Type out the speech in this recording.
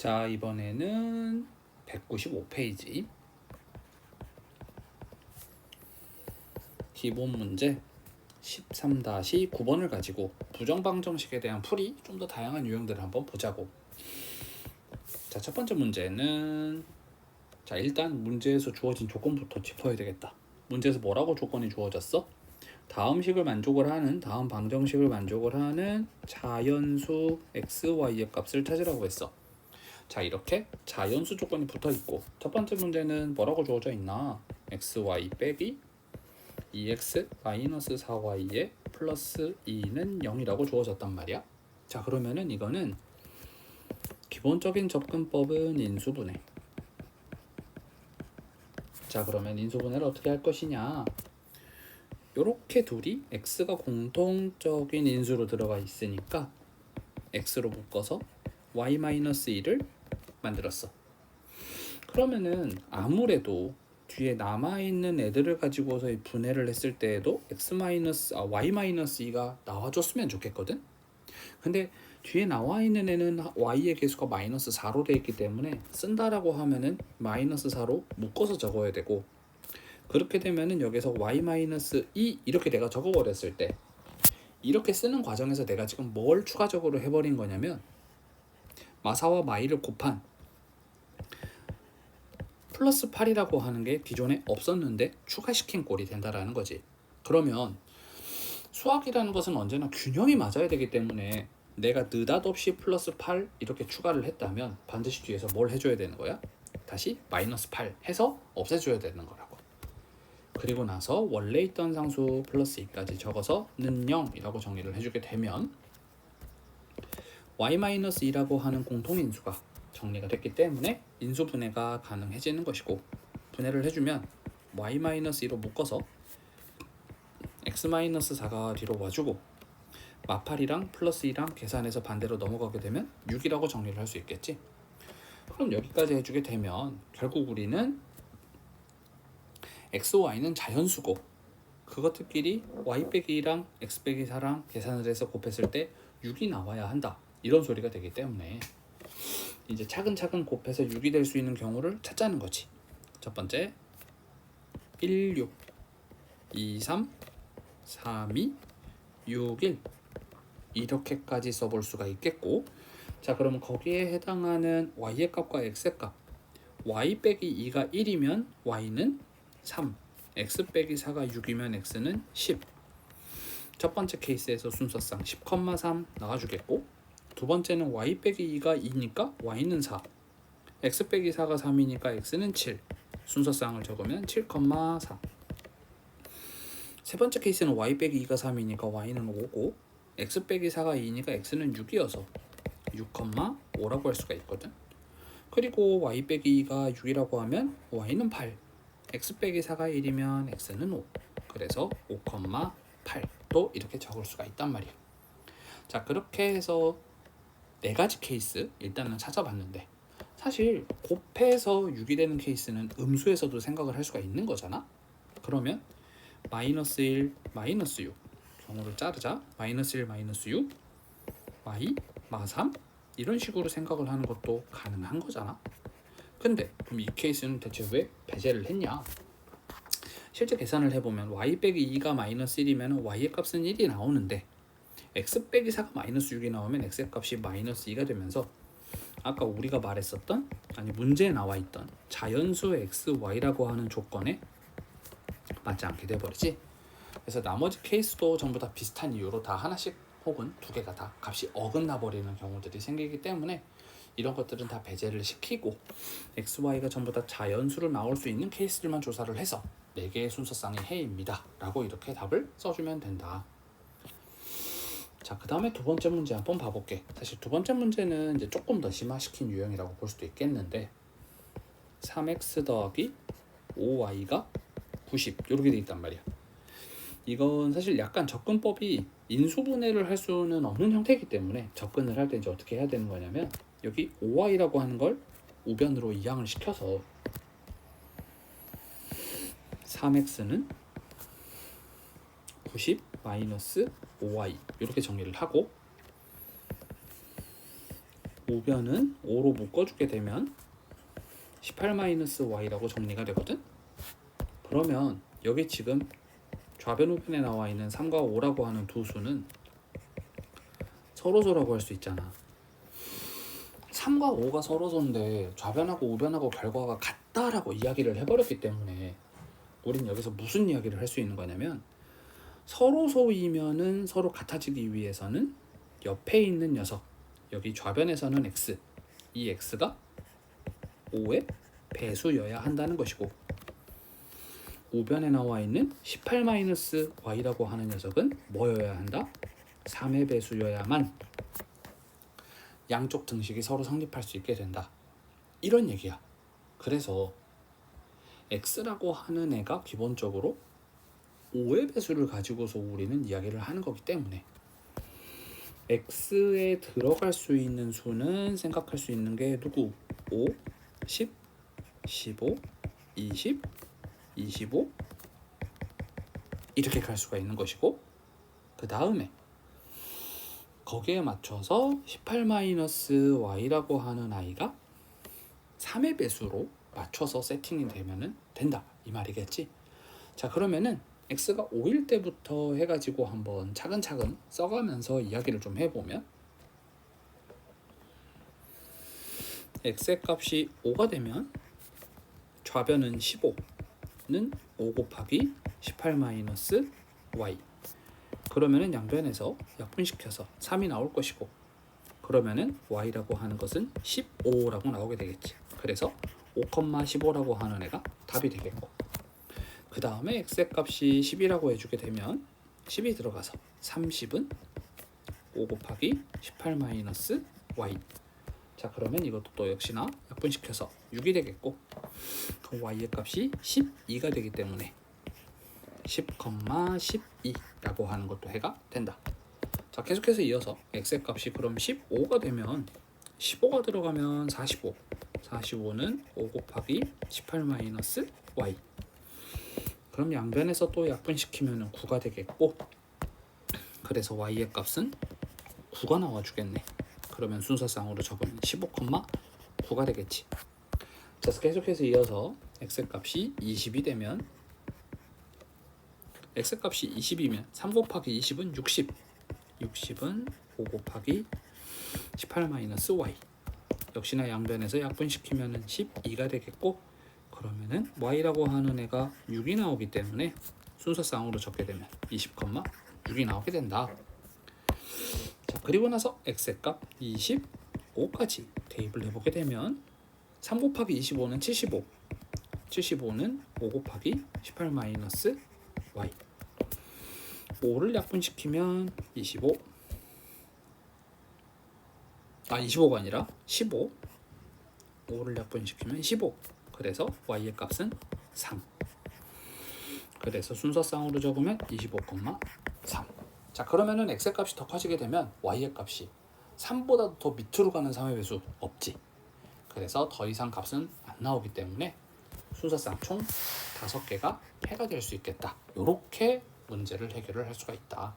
자, 이번에는 195페이지 기본 문제 13-9번을 가지고 부정방정식에 대한 풀이 좀 더 다양한 유형들을 한번 보자고. 자, 첫 번째 문제는 자, 일단 문제에서 주어진 조건부터 짚어야 되겠다. 문제에서 뭐라고 조건이 주어졌어? 다음 방정식을 만족을 하는 자연수 x, y의 값을 찾으라고 했어. 자, 이렇게 자연수 조건이 붙어 있고, 첫 번째 문제는 뭐라고 주어져 있나? x, y 빼기 2x 마이너스 4y에 플러스 2는 0이라고 주어졌단 말이야. 자, 그러면은 이거는 기본적인 접근법은 인수분해. 자, 그러면 인수분해를 어떻게 할 것이냐? 요렇게 둘이 x가 공통적인 인수로 들어가 있으니까 x로 묶어서 y-1을 만들었어. 그러면은 아무래도 뒤에 남아있는 애들을 가지고서 분해를 했을 때에도 y-2가 나와줬으면 좋겠거든. 근데 뒤에 나와있는 애는 y의 개수가 마이너스 4로 되어 있기 때문에 쓴다라고 하면은 마이너스 4로 묶어서 적어야 되고, 그렇게 되면은 여기서 y-2 이렇게 내가 적어버렸을 때, 이렇게 쓰는 과정에서 내가 지금 뭘 추가적으로 해버린 거냐면 마사와 마이를 곱한 플러스 8이라고 하는 게 기존에 없었는데 추가시킨 꼴이 된다라는 거지. 그러면 수학이라는 것은 언제나 균형이 맞아야 되기 때문에 내가 느닷없이 플러스 8 이렇게 추가를 했다면 반드시 뒤에서 뭘 해줘야 되는 거야? 다시 마이너스 8 해서 없애줘야 되는 거라고. 그리고 나서 원래 있던 상수 플러스 2까지 적어서 는 0이라고 정리를 해주게 되면 y-2라고 하는 공통인수가 정리가 됐기 때문에 인수분해가 가능해지는 것이고, 분해를 해주면 y-2로 묶어서 x-4가 뒤로 와주고 마팔이랑 플러스 2랑 계산해서 반대로 넘어가게 되면 6이라고 정리를 할 수 있겠지. 그럼 여기까지 해주게 되면 결국 우리는 x, y는 자연수고 그것들끼리 y 빼기 2랑 x 빼기 4랑 계산을 해서 곱했을 때 6이 나와야 한다, 이런 소리가 되기 때문에 이제 차근차근 곱해서 6이 될 수 있는 경우를 찾자는 거지. 첫 번째 1, 6, 2, 3, 3, 2, 6, 1 이렇게까지 써볼 수가 있겠고, 자, 그러면 거기에 해당하는 y의 값과 x의 값, y 빼기 2가 1이면 y는 3, x 빼기 4가 6이면 x는 10. 첫 번째 케이스에서 순서상 10,3 나와주겠고, 두 번째는 y 빼기 2가 2니까 y는 4, x 빼기 4가 3이니까 x는 7. 순서상을 적으면 7,4. 세 번째 케이스는 y 빼기 2가 3이니까 y는 5고 x 빼기 4가 2니까 x는 6이어서 6,5라고 할 수가 있거든. 그리고 y 빼기 2가 6이라고 하면 y는 8, x 빼기 4가 1이면 x는 5, 그래서 5,8도 이렇게 적을 수가 있단 말이야. 자, 그렇게 해서 네 가지 케이스 일단은 찾아봤는데, 사실 곱해서 6이 되는 케이스는 음수에서도 생각을 할 수가 있는 거잖아. 그러면 마이너스 1, 마이너스 6 경우를 자르자. 마이너스 1, 마이너스 6, y, 마3 이런 식으로 생각을 하는 것도 가능한 거잖아. 근데 그럼 이 케이스는 대체 왜 배제를 했냐? 실제 계산을 해보면 y 빼기 2가 마이너스 1이면 y의 값은 1이 나오는데 x 빼기 4가 마이너스 6이 나오면 x의 값이 마이너스 2가 되면서 아까 우리가 말했었던, 아니 문제에 나와 있던 자연수 x, y라고 하는 조건에 맞지 않게 돼버리지. 그래서 나머지 케이스도 전부 다 비슷한 이유로 다 하나씩 혹은 두 개가 다 값이 어긋나 버리는 경우들이 생기기 때문에 이런 것들은 다 배제를 시키고 x, y가 전부 다 자연수로 나올 수 있는 케이스들만 조사를 해서 4개의 순서쌍의 해입니다 라고 이렇게 답을 써주면 된다. 자, 그 다음에 두 번째 문제 한번 봐볼게. 사실 두 번째 문제는 이제 조금 더 심화시킨 유형이라고 볼 수도 있겠는데 3x 더하기 5y가 90 이렇게 돼 있단 말이야. 이건 사실 약간 접근법이 인수분해를 할 수는 없는 형태이기 때문에 접근을 할 때 이제 어떻게 해야 되는 거냐면 여기 5y라고 하는 걸 우변으로 이항을 시켜서 3x는 90 마이너스 5y 이렇게 정리를 하고 우변은 5로 묶어주게 되면 18-y라고 정리가 되거든. 그러면 여기 지금 좌변 우변에 나와 있는 3과 5라고 하는 두 수는 서로소라고 할 수 있잖아. 3과 5가 서로소인데 좌변하고 우변하고 결과가 같다라고 이야기를 해버렸기 때문에 우린 여기서 무슨 이야기를 할 수 있는 거냐면, 서로소이면은 서로 같아지기 위해서는 옆에 있는 녀석, 여기 좌변에서는 x, 이 x가 5의 배수여야 한다는 것이고, 우변에 나와 있는 18-y라고 하는 녀석은 뭐여야 한다? 3의 배수여야만 양쪽 등식이 서로 성립할 수 있게 된다, 이런 얘기야. 그래서 x라고 하는 애가 기본적으로 5의 배수를 가지고서 우리는 이야기를 하는 거기 때문에 x에 들어갈 수 있는 수는 생각할 수 있는 게 누구? 5, 10, 15, 20, 25 이렇게 갈 수가 있는 것이고, 그 다음에 거기에 맞춰서 18-y라고 하는 아이가 3의 배수로 맞춰서 세팅이 되면은 된다, 이 말이겠지. 자, 그러면은 x가 5일 때부터 해가지고 한번 차근차근 써가면서 이야기를 좀 해보면, x의 값이 5가 되면 좌변은 15는 5 곱하기 18-y, 그러면은 양변에서 약분시켜서 3이 나올 것이고, 그러면은 y라고 하는 것은 15라고 나오게 되겠지. 그래서 5,15라고 하는 애가 답이 되겠고, 그 다음에 x의 값이 10이라고 해주게 되면 10이 들어가서 30은 5 곱하기 18-y. 자, 그러면 이것도 또 역시나 약분시켜서 6이 되겠고, 그 y의 값이 12가 되기 때문에 10,12라고 하는 것도 해가 된다. 자, 계속해서 이어서 x의 값이 그럼 15가 되면 15가 들어가면 45는 5 곱하기 18-y. 그럼 양변에서 또 약분시키면 9가 되겠고, 그래서 y의 값은 9가 나와주겠네. 그러면 순서상으로 적으면 15,9가 되겠지. 자, 계속해서 이어서 x의 값이 20이 되면, x의 값이 20이면 3 곱하기 20은 60, 60은 5 곱하기 18-y. 역시나 양변에서 약분시키면 12가 되겠고, 그러면은 y라고 하는 애가 6이 나오기 때문에 순서상으로 적게 되면 20,6이 나오게 된다. 자, 그리고 나서 x의 값 25까지 대입을 해보게 되면 3 곱하기 25는 75, 75는 5 곱하기 18-y. 5를 약분시키면 25가 아니라 15, 5를 약분시키면 15, 그래서 y의 값은 3. 그래서 순서상으로 적으면 25,3. 자, 그러면은 x의 값이 더 커지게 되면 y의 값이 3보다 더 밑으로 가는 3의 배수 없지. 그래서 더 이상 값은 안 나오기 때문에 순서상 총 5개가 해가 될 수 있겠다. 이렇게 문제를 해결을 할 수가 있다.